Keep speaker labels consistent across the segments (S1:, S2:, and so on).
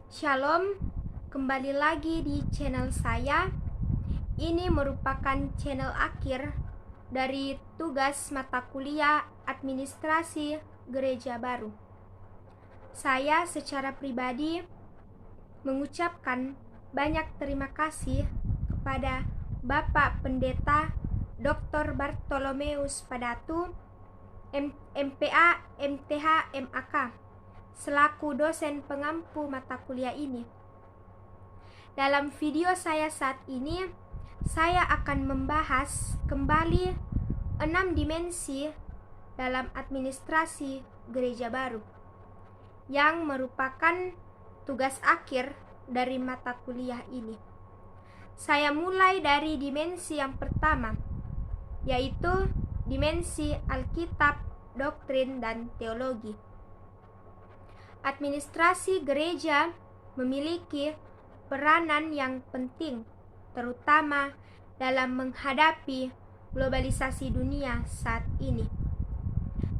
S1: Shalom, kembali lagi di channel saya. Ini merupakan channel akhir dari tugas mata kuliah administrasi gereja baru. Saya secara pribadi mengucapkan banyak terima kasih kepada Bapak Pendeta Dr. Bartolomeus Padatu, MPA, MTH, MAK, selaku dosen pengampu mata kuliah ini. Dalam video saya saat ini, saya akan membahas kembali 6 dimensi dalam administrasi gereja baru, yang merupakan tugas akhir dari mata kuliah ini. Saya mulai dari dimensi yang pertama, yaitu dimensi Alkitab, doktrin, dan teologi. Administrasi gereja memiliki peranan yang penting, terutama dalam menghadapi globalisasi dunia saat ini.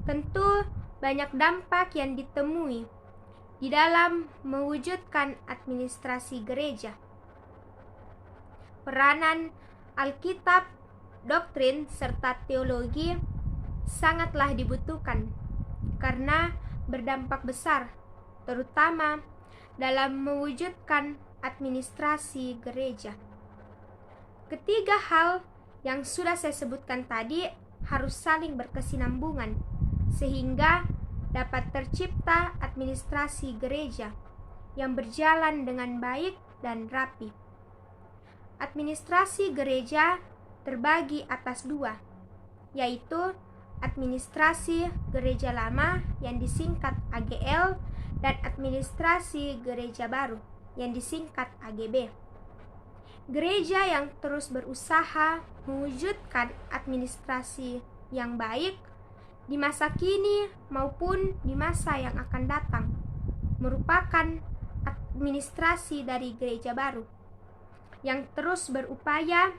S1: Tentu banyak dampak yang ditemui di dalam mewujudkan administrasi gereja. Peranan Alkitab, doktrin, serta teologi sangatlah dibutuhkan karena berdampak besar, terutama dalam mewujudkan administrasi gereja. Ketiga hal yang sudah saya sebutkan tadi harus saling berkesinambungan sehingga dapat tercipta administrasi gereja yang berjalan dengan baik dan rapi. Administrasi gereja terbagi atas dua, yaitu administrasi gereja lama yang disingkat AGL dan administrasi gereja baru yang disingkat AGB. Gereja yang terus berusaha mewujudkan administrasi yang baik di masa kini maupun di masa yang akan datang merupakan administrasi dari gereja baru yang terus berupaya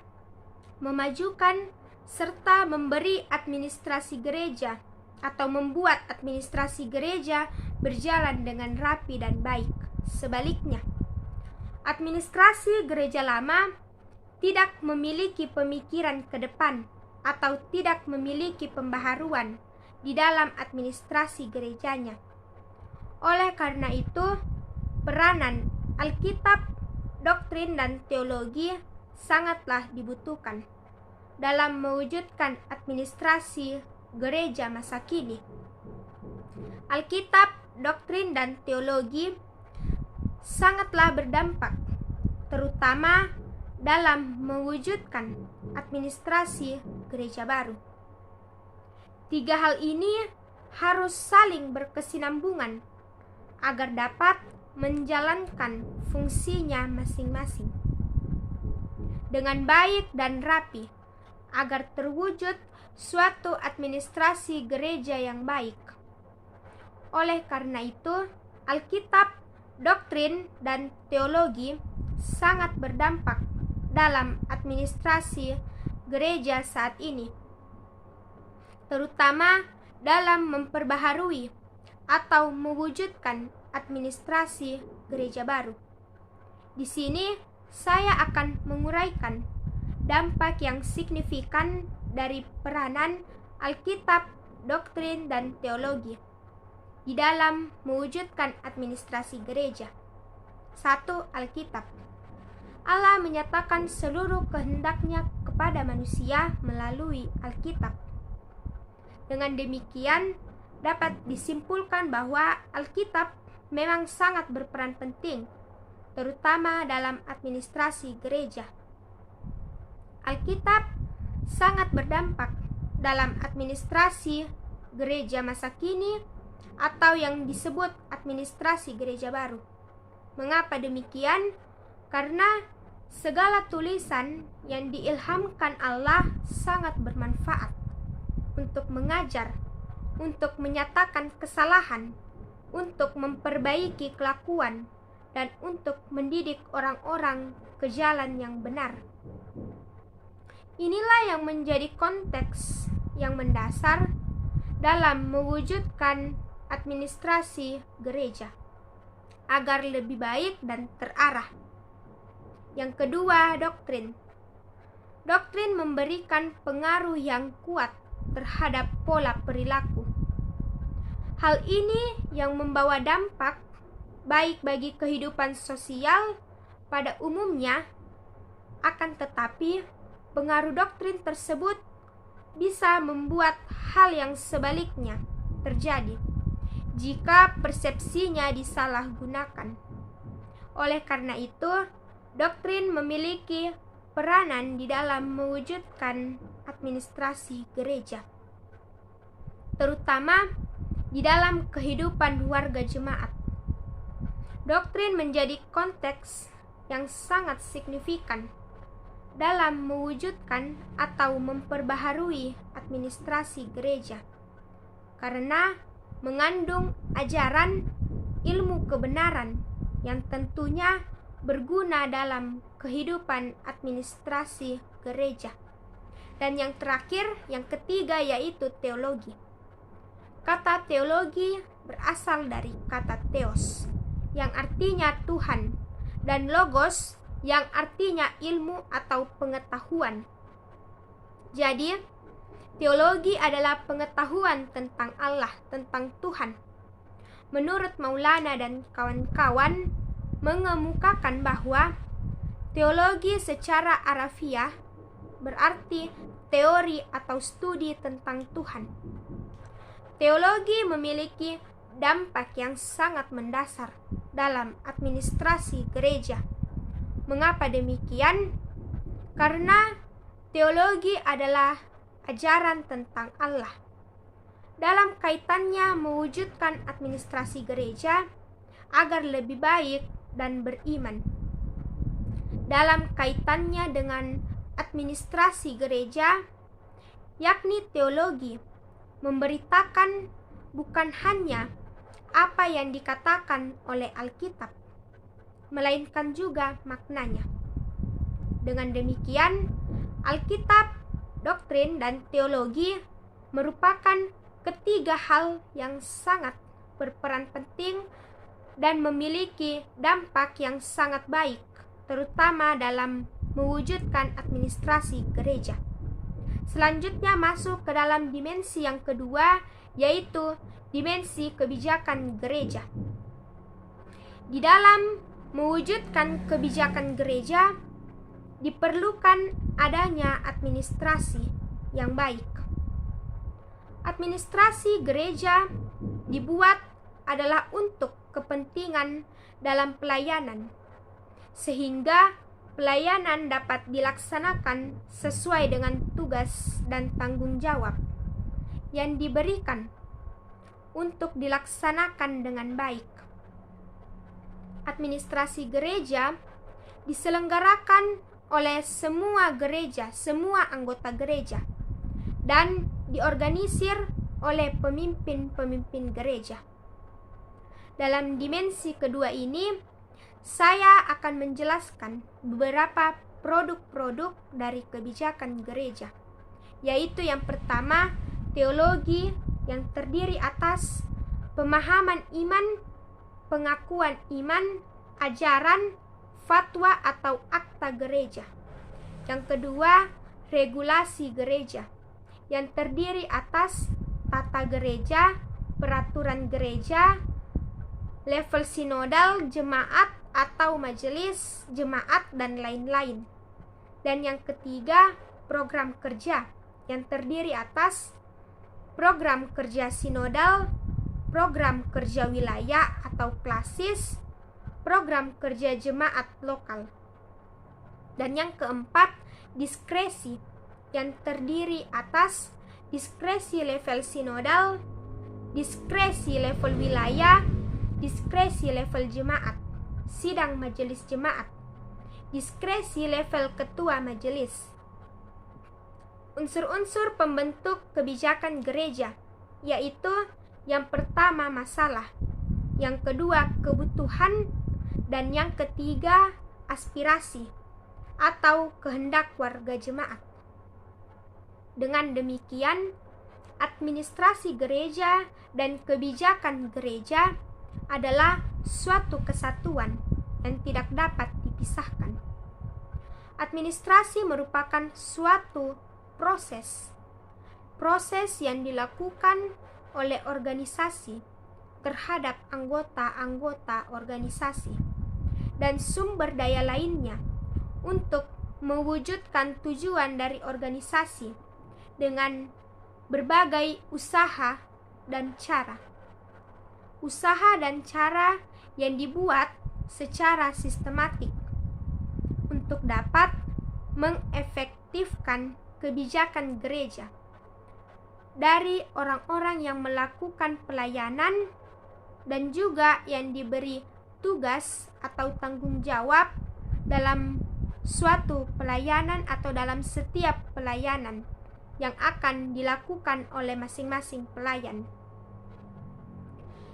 S1: memajukan serta memberi administrasi gereja atau membuat administrasi gereja berjalan dengan rapi dan baik. Sebaliknya, administrasi gereja lama tidak memiliki pemikiran ke depan atau tidak memiliki pembaharuan di dalam administrasi gerejanya. Oleh karena itu, peranan Alkitab, doktrin, dan teologi sangatlah dibutuhkan dalam mewujudkan administrasi gereja masa kini. Alkitab, doktrin, dan teologi sangatlah berdampak, terutama dalam mewujudkan administrasi gereja baru. Tiga hal ini harus saling berkesinambungan agar dapat menjalankan fungsinya masing-masing dengan baik dan rapi, agar terwujud suatu administrasi gereja yang baik. Oleh karena itu, Alkitab, doktrin, dan teologi sangat berdampak dalam administrasi gereja saat ini, terutama dalam memperbaharui atau mewujudkan administrasi gereja baru. Di sini saya akan menguraikan dampak yang signifikan dari peranan Alkitab, doktrin, dan teologi di dalam mewujudkan administrasi gereja. 1. Alkitab. Allah menyatakan seluruh kehendaknya kepada manusia melalui Alkitab. Dengan demikian, dapat disimpulkan bahwa Alkitab memang sangat berperan penting, terutama dalam administrasi gereja. Alkitab sangat berdampak dalam administrasi gereja masa kini atau yang disebut administrasi gereja baru. Mengapa demikian? Karena segala tulisan yang diilhamkan Allah sangat bermanfaat untuk mengajar, untuk menyatakan kesalahan, untuk memperbaiki kelakuan, dan untuk mendidik orang-orang ke jalan yang benar. Inilah yang menjadi konteks yang mendasar dalam mewujudkan administrasi gereja. agar lebih baik dan terarah. Yang kedua, doktrin. Doktrin memberikan pengaruh yang kuat terhadap pola perilaku. Hal ini yang membawa dampak baik bagi kehidupan sosial pada umumnya, akan tetapi pengaruh doktrin tersebut bisa membuat hal yang sebaliknya terjadi jika persepsinya disalahgunakan. Oleh karena itu, doktrin memiliki peranan di dalam mewujudkan administrasi gereja, terutama di dalam kehidupan warga jemaat. Doktrin menjadi konteks yang sangat signifikan dalam mewujudkan atau memperbaharui administrasi gereja, karena mengandung ajaran ilmu kebenaran yang tentunya berguna dalam kehidupan administrasi gereja. Dan yang terakhir, yang ketiga, yaitu teologi. Kata teologi berasal dari kata theos, yang artinya Tuhan, dan logos, yang artinya ilmu atau pengetahuan. Jadi, teologi adalah pengetahuan tentang Allah, tentang Tuhan. Menurut Maulana dan kawan-kawan, mengemukakan bahwa teologi secara harafiah berarti teori atau studi tentang Tuhan. Teologi memiliki dampak yang sangat mendasar dalam administrasi gereja. Mengapa demikian? Karena teologi adalah ajaran tentang Allah. Dalam kaitannya mewujudkan administrasi gereja agar lebih baik dan beriman. Dalam kaitannya dengan administrasi gereja, yakni teologi, memberitakan bukan hanya apa yang dikatakan oleh Alkitab, melainkan juga maknanya. Dengan demikian, Alkitab, doktrin, dan teologi merupakan ketiga hal yang sangat berperan penting dan memiliki dampak yang sangat baik, terutama dalam mewujudkan administrasi gereja. Selanjutnya masuk ke dalam dimensi yang kedua, yaitu dimensi kebijakan gereja. Di dalam mewujudkan kebijakan gereja, diperlukan adanya administrasi yang baik. Administrasi gereja dibuat adalah untuk kepentingan dalam pelayanan, sehingga pelayanan dapat dilaksanakan sesuai dengan tugas dan tanggung jawab yang diberikan untuk dilaksanakan dengan baik. Administrasi gereja diselenggarakan oleh semua gereja, semua anggota gereja, dan diorganisir oleh pemimpin-pemimpin gereja. Dalam dimensi kedua ini, saya akan menjelaskan beberapa produk-produk dari kebijakan gereja, yaitu yang pertama, teologi yang terdiri atas pemahaman iman, pengakuan iman, ajaran, fatwa atau akta gereja. Yang kedua, regulasi gereja yang terdiri atas tata gereja, peraturan gereja, level sinodal, jemaat atau majelis jemaat, dan lain-lain. Dan yang ketiga, program kerja yang terdiri atas program kerja sinodal, program kerja wilayah atau klasis, program kerja jemaat lokal. Dan yang keempat, diskresi yang terdiri atas diskresi level sinodal, diskresi level wilayah, diskresi level jemaat, sidang majelis jemaat, diskresi level ketua majelis. Unsur-unsur pembentuk kebijakan gereja, yaitu yang pertama masalah, yang kedua kebutuhan, dan yang ketiga aspirasi atau kehendak warga jemaat. Dengan demikian, administrasi gereja dan kebijakan gereja adalah suatu kesatuan yang tidak dapat dipisahkan. Administrasi merupakan suatu proses yang dilakukan oleh organisasi terhadap anggota-anggota organisasi dan sumber daya lainnya untuk mewujudkan tujuan dari organisasi dengan berbagai usaha dan cara. Usaha dan cara yang dibuat secara sistematik untuk dapat mengefektifkan kebijakan gereja dari orang-orang yang melakukan pelayanan dan juga yang diberi tugas atau tanggung jawab dalam suatu pelayanan atau dalam setiap pelayanan yang akan dilakukan oleh masing-masing pelayan.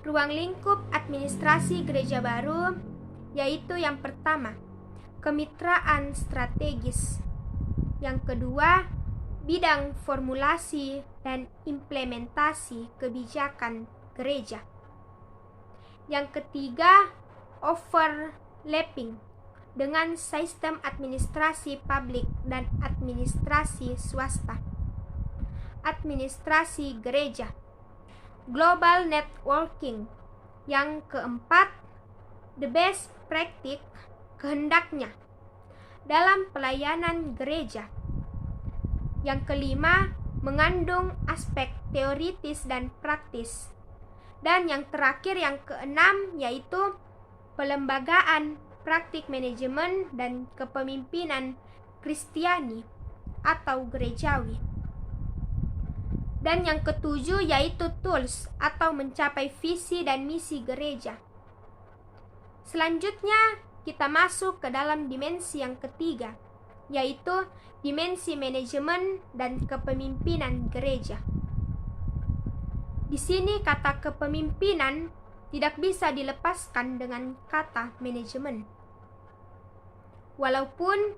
S1: Ruang lingkup administrasi gereja baru yaitu yang pertama, kemitraan strategis. Yang kedua, bidang formulasi dan implementasi kebijakan gereja. Yang ketiga, overlapping dengan sistem administrasi publik dan administrasi swasta. Administrasi gereja. Global networking. Yang keempat, the best practice kehendaknya dalam pelayanan gereja. Yang kelima, mengandung aspek teoritis dan praktis. Dan yang terakhir, yang keenam, yaitu pelembagaan, praktik manajemen, dan kepemimpinan Kristiani atau gerejawi. Dan yang ketujuh, yaitu tools atau mencapai visi dan misi gereja. Selanjutnya, kita masuk ke dalam dimensi yang ketiga, yaitu dimensi manajemen dan kepemimpinan gereja. Di sini kata kepemimpinan tidak bisa dilepaskan dengan kata manajemen. Walaupun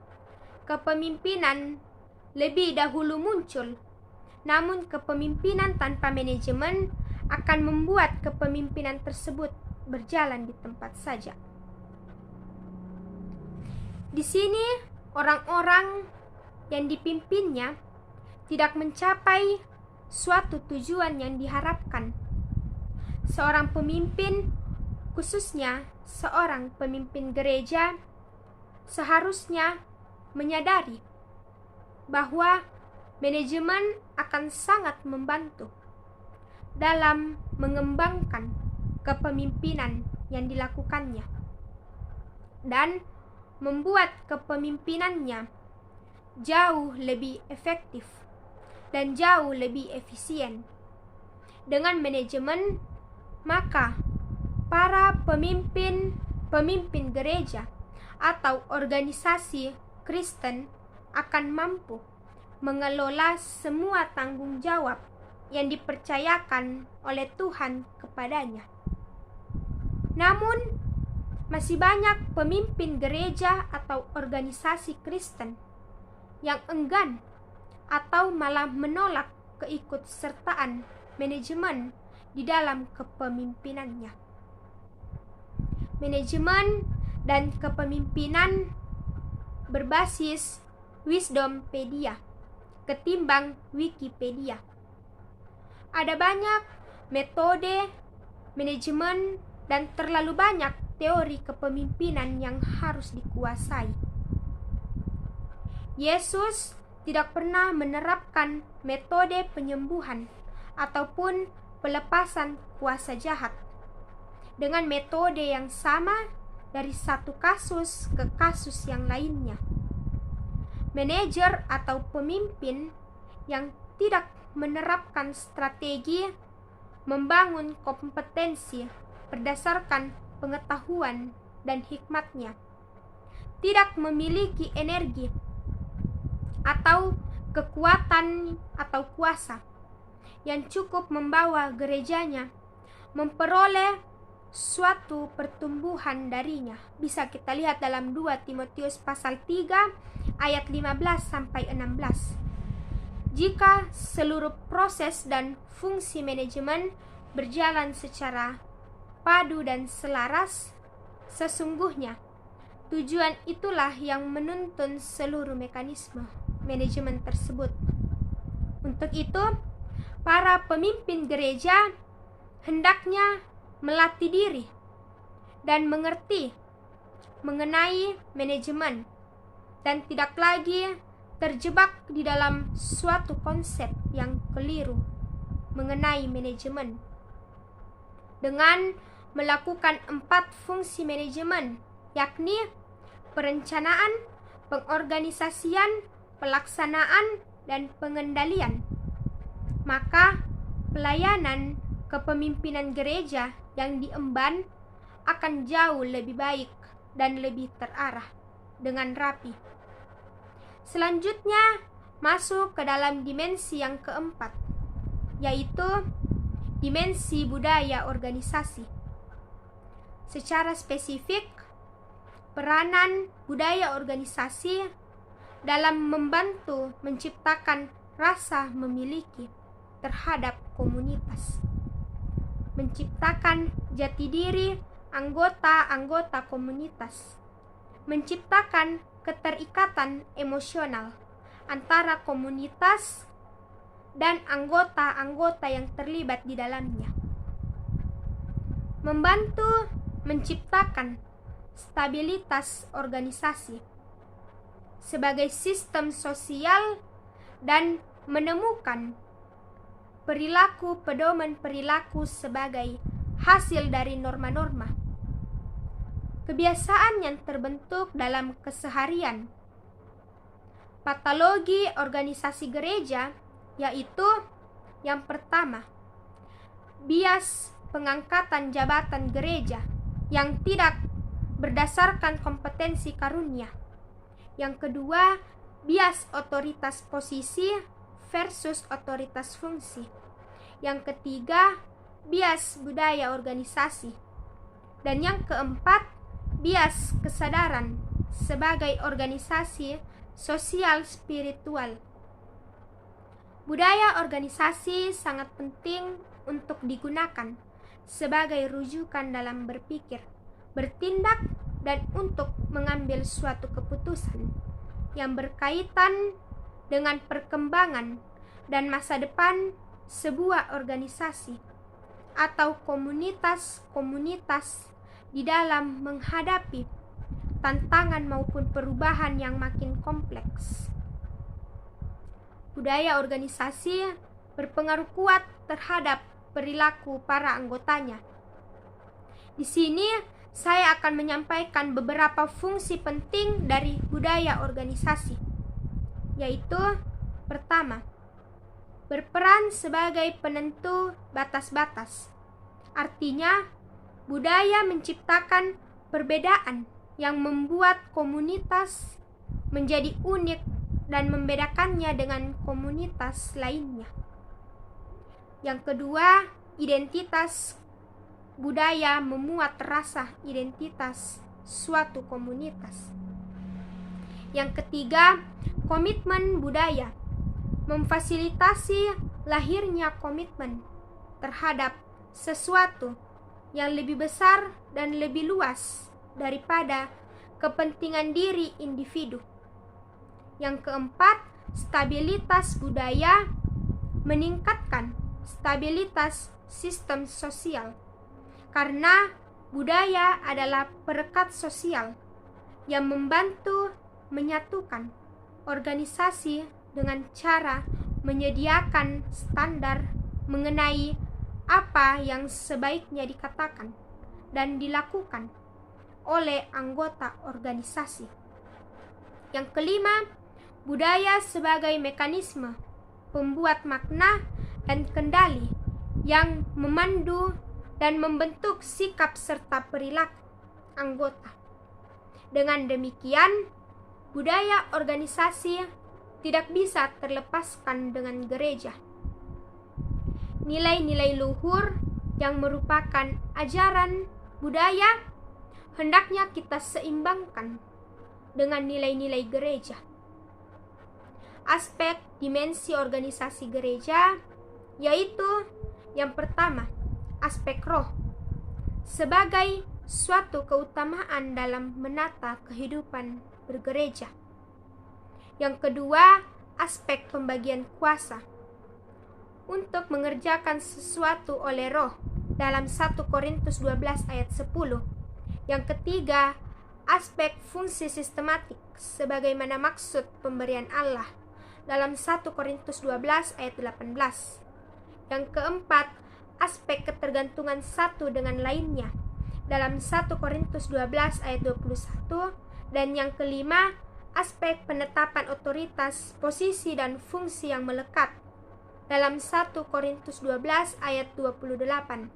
S1: kepemimpinan lebih dahulu muncul, namun kepemimpinan tanpa manajemen akan membuat kepemimpinan tersebut berjalan di tempat saja. Di sini orang-orang yang dipimpinnya tidak mencapai suatu tujuan yang diharapkan. Seorang pemimpin, khususnya seorang pemimpin gereja, seharusnya menyadari bahwa manajemen akan sangat membantu dalam mengembangkan kepemimpinan yang dilakukannya dan membuat kepemimpinannya jauh lebih efektif dan jauh lebih efisien. Dengan manajemen, maka para pemimpin gereja atau organisasi Kristen akan mampu mengelola semua tanggung jawab yang dipercayakan oleh Tuhan kepadanya. Namun, masih banyak pemimpin gereja atau organisasi Kristen yang enggan atau malah menolak keikutsertaan manajemen di dalam kepemimpinannya. Manajemen dan kepemimpinan berbasis Wisdompedia ketimbang Wikipedia. Ada banyak metode manajemen dan terlalu banyak teori kepemimpinan yang harus dikuasai. Yesus tidak pernah menerapkan metode penyembuhan ataupun pelepasan kuasa jahat dengan metode yang sama dari satu kasus ke kasus yang lainnya. Manajer atau pemimpin yang tidak menerapkan strategi membangun kompetensi berdasarkan pengetahuan dan hikmatnya, tidak memiliki energi atau kekuatan atau kuasa yang cukup membawa gerejanya memperoleh suatu pertumbuhan darinya. Bisa kita lihat dalam 2 Timotius pasal 3 ayat 15 sampai 16. Jika seluruh proses dan fungsi manajemen berjalan secara terpadu dan selaras, sesungguhnya tujuan itulah yang menuntun seluruh mekanisme manajemen tersebut. Untuk itu, para pemimpin gereja hendaknya melatih diri dan mengerti mengenai manajemen dan tidak lagi terjebak di dalam suatu konsep yang keliru mengenai manajemen. Dengan melakukan 4 fungsi manajemen, yakni perencanaan, pengorganisasian, pelaksanaan, dan pengendalian, maka pelayanan kepemimpinan gereja yang diemban akan jauh lebih baik dan lebih terarah dengan rapi. Selanjutnya, masuk ke dalam dimensi yang keempat, yaitu dimensi budaya organisasi. Secara spesifik, peranan budaya organisasi dalam membantu menciptakan rasa memiliki terhadap komunitas, menciptakan jati diri anggota-anggota komunitas, menciptakan keterikatan emosional antara komunitas dan anggota-anggota yang terlibat di dalamnya, membantu menciptakan stabilitas organisasi sebagai sistem sosial dan menemukan perilaku pedoman perilaku sebagai hasil dari norma-norma kebiasaan yang terbentuk dalam keseharian. Patologi organisasi gereja yaitu yang pertama, bias pengangkatan jabatan gereja yang tidak berdasarkan kompetensi karunia. Yang kedua, bias otoritas posisi versus otoritas fungsi. Yang ketiga, bias budaya organisasi. Dan yang keempat, bias kesadaran sebagai organisasi sosial spiritual. Budaya organisasi sangat penting untuk digunakan sebagai rujukan dalam berpikir, bertindak, dan untuk mengambil suatu keputusan yang berkaitan dengan perkembangan dan masa depan sebuah organisasi atau komunitas-komunitas di dalam menghadapi tantangan maupun perubahan yang makin kompleks. Budaya organisasi berpengaruh kuat terhadap perilaku para anggotanya. Di sini saya akan menyampaikan beberapa fungsi penting dari budaya organisasi, yaitu pertama, berperan sebagai penentu batas-batas. Artinya, budaya menciptakan perbedaan yang membuat komunitas menjadi unik dan membedakannya dengan komunitas lainnya. Yang kedua, identitas budaya memuat rasa identitas suatu komunitas. Yang ketiga, komitmen budaya memfasilitasi lahirnya komitmen terhadap sesuatu yang lebih besar dan lebih luas daripada kepentingan diri individu. Yang keempat, stabilitas budaya meningkatkan stabilitas sistem sosial, karena budaya adalah perekat sosial yang membantu menyatukan organisasi dengan cara menyediakan standar mengenai apa yang sebaiknya dikatakan dan dilakukan oleh anggota organisasi. Yang kelima, budaya sebagai mekanisme pembuat makna dan kendali yang memandu dan membentuk sikap serta perilaku anggota. Dengan demikian, budaya organisasi tidak bisa terlepaskan dengan gereja. Nilai-nilai luhur yang merupakan ajaran budaya hendaknya kita seimbangkan dengan nilai-nilai gereja. Aspek dimensi organisasi gereja yaitu yang pertama, aspek roh. sebagai suatu keutamaan dalam menata kehidupan bergereja. Yang kedua, aspek pembagian kuasa untuk mengerjakan sesuatu oleh Roh dalam 1 Korintus 12 ayat 10. Yang ketiga, aspek fungsi sistematik sebagaimana maksud pemberian Allah dalam 1 Korintus 12 ayat 18. Yang keempat, aspek ketergantungan satu dengan lainnya dalam 1 Korintus 12 ayat 21. Dan yang kelima, aspek penetapan otoritas, posisi dan fungsi yang melekat dalam 1 Korintus 12 ayat 28.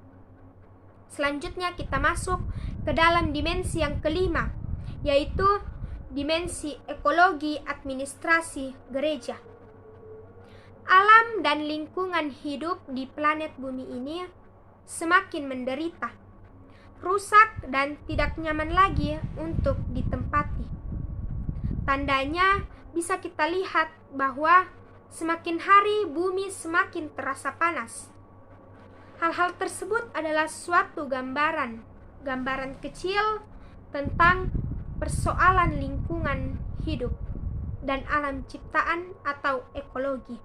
S1: Selanjutnya kita masuk ke dalam dimensi yang kelima, yaitu dimensi ekologi administrasi gereja. Alam dan lingkungan hidup di planet bumi ini semakin menderita, rusak dan tidak nyaman lagi untuk ditempati. Tandanya bisa kita lihat bahwa semakin hari bumi semakin terasa panas. Hal-hal tersebut adalah suatu gambaran kecil tentang persoalan lingkungan hidup dan alam ciptaan atau ekologi.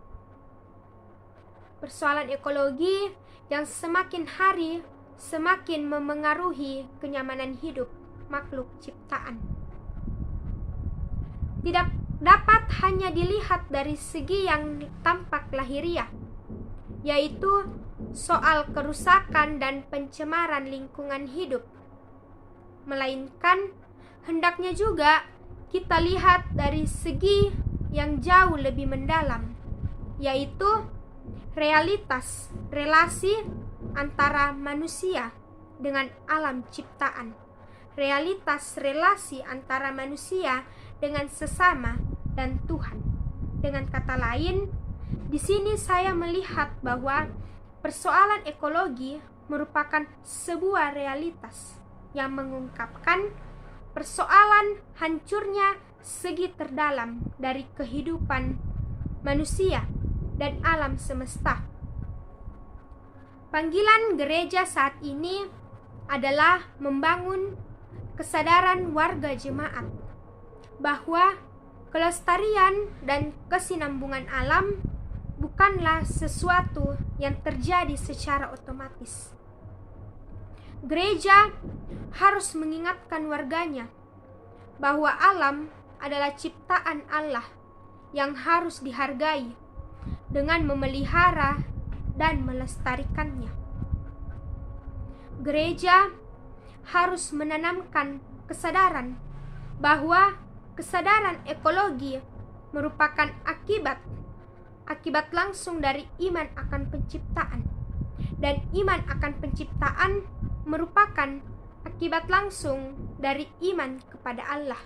S1: Persoalan ekologi yang semakin hari semakin memengaruhi kenyamanan hidup makhluk ciptaan. Tidak dapat hanya dilihat dari segi yang tampak lahiriah, yaitu soal kerusakan dan pencemaran lingkungan hidup, melainkan hendaknya juga kita lihat dari segi yang jauh lebih mendalam, yaitu realitas relasi antara manusia dengan alam ciptaan, realitas relasi antara manusia dengan sesama dan Tuhan. Dengan kata lain, di sini saya melihat bahwa persoalan ekologi merupakan sebuah realitas yang mengungkapkan persoalan hancurnya segi terdalam dari kehidupan manusia dan alam semesta. Panggilan gereja saat ini adalah membangun kesadaran warga jemaat bahwa kelestarian dan kesinambungan alam bukanlah sesuatu yang terjadi secara otomatis. Gereja harus mengingatkan warganya bahwa alam adalah ciptaan Allah yang harus dihargai dengan memelihara dan melestarikannya. Gereja harus menanamkan kesadaran bahwa kesadaran ekologi merupakan akibat langsung dari iman akan penciptaan, dan iman akan penciptaan merupakan akibat langsung dari iman kepada Allah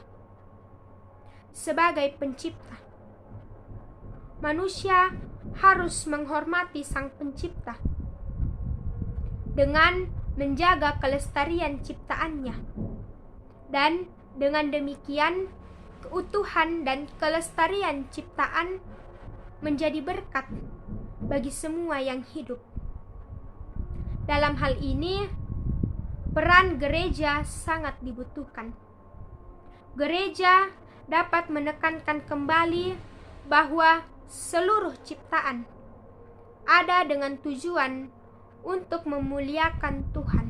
S1: sebagai pencipta. Manusia harus menghormati Sang Pencipta dengan menjaga kelestarian ciptaannya, dan dengan demikian keutuhan dan kelestarian ciptaan menjadi berkat bagi semua yang hidup. Dalam hal ini, peran gereja sangat dibutuhkan. Gereja dapat menekankan kembali bahwa seluruh ciptaan ada dengan tujuan untuk memuliakan Tuhan,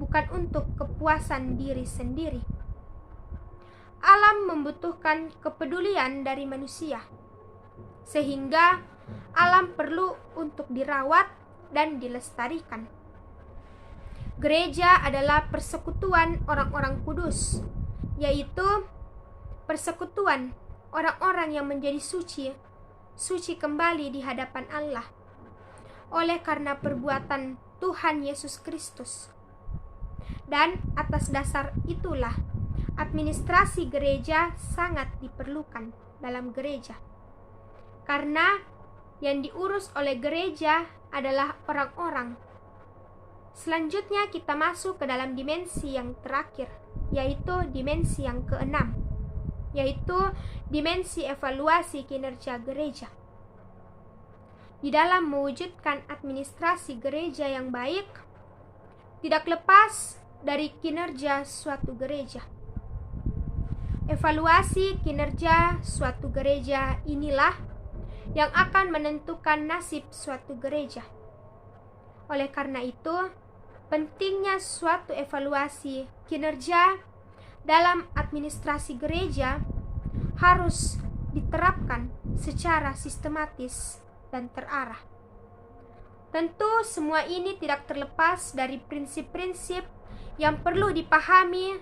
S1: bukan untuk kepuasan diri sendiri. Alam membutuhkan kepedulian dari manusia, sehingga alam perlu untuk dirawat dan dilestarikan. Gereja adalah persekutuan orang-orang kudus, yaitu persekutuan orang-orang yang menjadi suci kembali di hadapan Allah oleh karena perbuatan Tuhan Yesus Kristus. Dan atas dasar itulah administrasi gereja sangat diperlukan dalam gereja, karena yang diurus oleh gereja adalah orang-orang. Selanjutnya kita masuk ke dalam dimensi yang terakhir, yaitu dimensi yang keenam, yaitu dimensi evaluasi kinerja gereja. Di dalam mewujudkan administrasi gereja yang baik, tidak lepas dari kinerja suatu gereja. Evaluasi kinerja suatu gereja inilah yang akan menentukan nasib suatu gereja. Oleh karena itu, pentingnya suatu evaluasi kinerja dalam administrasi gereja harus diterapkan secara sistematis dan terarah. Tentu semua ini tidak terlepas dari prinsip-prinsip yang perlu dipahami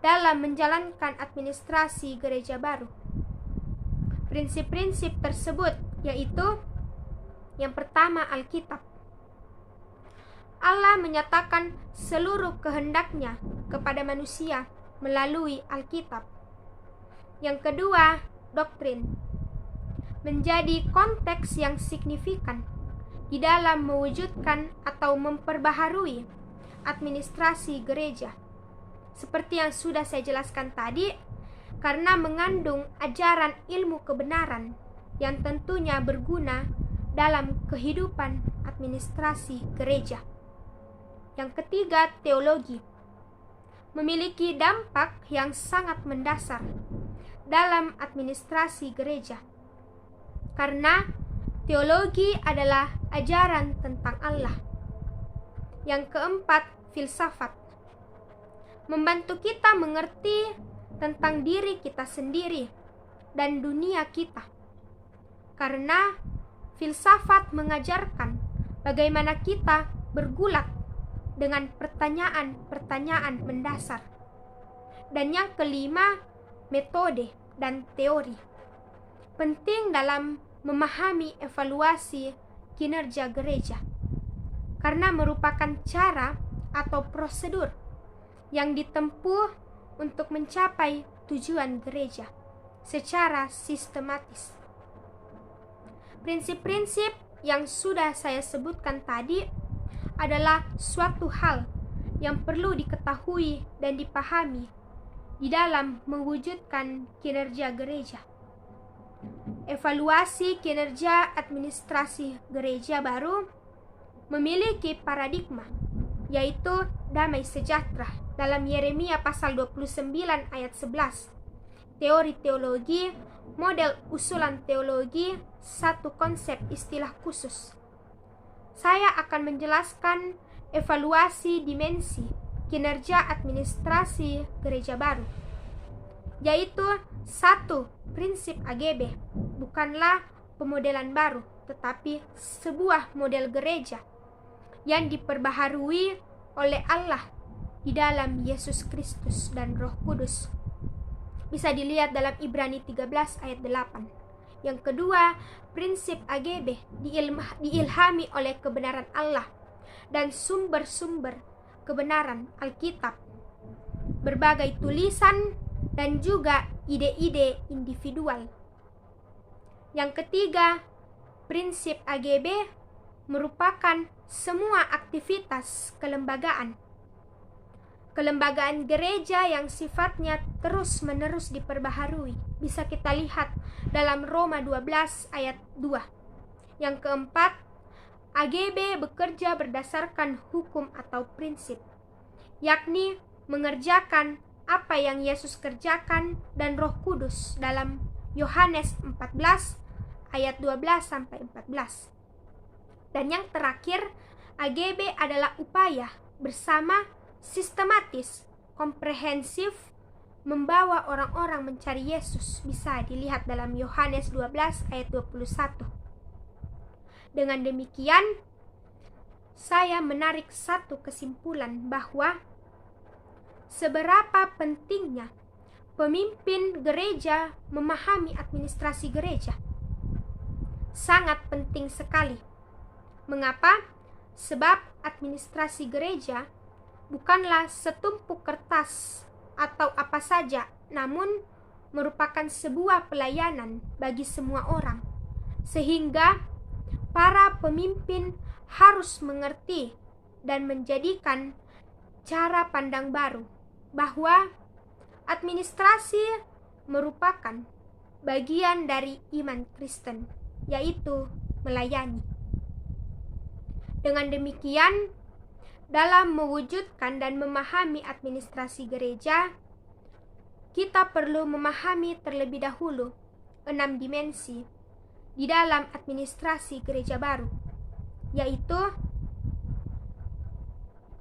S1: dalam menjalankan administrasi gereja baru. Prinsip-prinsip tersebut yaitu yang pertama, Alkitab. Allah menyatakan seluruh kehendaknya kepada manusia melalui Alkitab. Yang kedua, doktrin. Menjadi konteks yang signifikan di dalam mewujudkan atau memperbaharui administrasi gereja. Seperti yang sudah saya jelaskan tadi, karena mengandung ajaran ilmu kebenaran yang tentunya berguna dalam kehidupan administrasi gereja. Yang ketiga, teologi. Memiliki dampak yang sangat mendasar dalam administrasi gereja. Karena teologi adalah ajaran tentang Allah. Yang keempat, filsafat. Membantu kita mengerti tentang diri kita sendiri dan dunia kita. Karena filsafat mengajarkan bagaimana kita bergulat dengan pertanyaan-pertanyaan mendasar. Dan yang kelima, metode dan teori. Penting dalam memahami evaluasi kinerja gereja, karena merupakan cara atau prosedur yang ditempuh untuk mencapai tujuan gereja secara sistematis. Prinsip-prinsip yang sudah saya sebutkan tadi adalah suatu hal yang perlu diketahui dan dipahami di dalam mewujudkan kinerja gereja. Evaluasi kinerja administrasi gereja baru memiliki paradigma, yaitu damai sejahtera dalam Yeremia pasal 29 ayat 11. Teori teologi, model usulan teologi, satu konsep istilah khusus. Saya akan menjelaskan evaluasi dimensi kinerja administrasi gereja baru, yaitu satu, prinsip AGB bukanlah pemodelan baru, tetapi sebuah model gereja yang diperbaharui oleh Allah di dalam Yesus Kristus dan Roh Kudus. Bisa dilihat dalam Ibrani 13 ayat 8. Yang kedua, prinsip AGB diilhami oleh kebenaran Allah dan sumber-sumber kebenaran Alkitab, berbagai tulisan dan juga ide-ide individual. Yang ketiga, prinsip AGB merupakan semua aktivitas kelembagaan. Kelembagaan gereja yang sifatnya terus-menerus diperbaharui. Bisa kita lihat dalam Roma 12 ayat 2. Yang keempat, AGB bekerja berdasarkan hukum atau prinsip, yakni mengerjakan apa yang Yesus kerjakan dan Roh Kudus dalam Yohanes 14 ayat 12-14. Dan yang terakhir, AGB adalah upaya bersama sistematis, komprehensif membawa orang-orang mencari Yesus. Bisa dilihat dalam Yohanes 12 ayat 21. Dengan demikian, saya menarik satu kesimpulan bahwa seberapa pentingnya pemimpin gereja memahami administrasi gereja. Sangat penting sekali. Mengapa? Sebab administrasi gereja bukanlah setumpuk kertas atau apa saja, namun merupakan sebuah pelayanan bagi semua orang. Sehingga para pemimpin harus mengerti dan menjadikan cara pandang baru bahwa administrasi merupakan bagian dari iman Kristen, yaitu melayani. Dengan demikian, dalam mewujudkan dan memahami administrasi gereja, kita perlu memahami terlebih dahulu 6 dimensi di dalam administrasi gereja baru, yaitu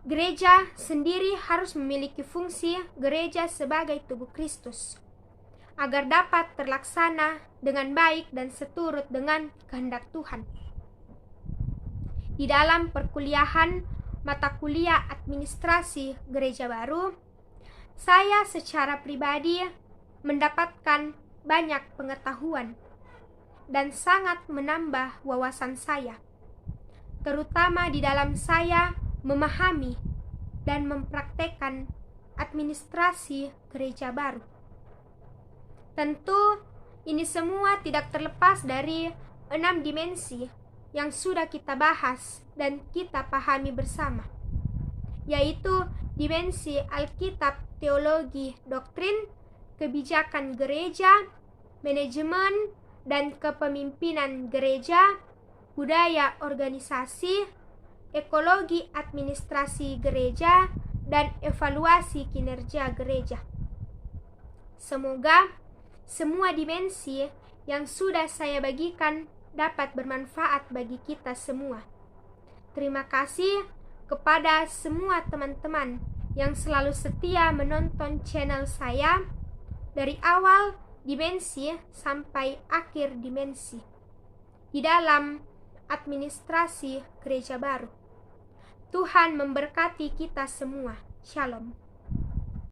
S1: gereja sendiri harus memiliki fungsi gereja sebagai tubuh Kristus, agar dapat terlaksana dengan baik dan seturut dengan kehendak Tuhan. Di dalam perkuliahan mata kuliah administrasi gereja baru, saya secara pribadi mendapatkan banyak pengetahuan dan sangat menambah wawasan saya, terutama di dalam saya memahami dan mempraktekkan administrasi gereja baru. Tentu ini semua tidak terlepas dari 6 dimensi yang sudah kita bahas dan kita pahami bersama, yaitu dimensi Alkitab, teologi, doktrin, kebijakan gereja, manajemen dan kepemimpinan gereja, budaya organisasi, ekologi administrasi gereja, dan evaluasi kinerja gereja. Semoga semua dimensi yang sudah saya bagikan dapat bermanfaat bagi kita semua. Terima kasih kepada semua teman-teman yang selalu setia menonton channel saya dari awal dimensi sampai akhir dimensi di dalam administrasi gereja baru. Tuhan memberkati kita semua. Shalom.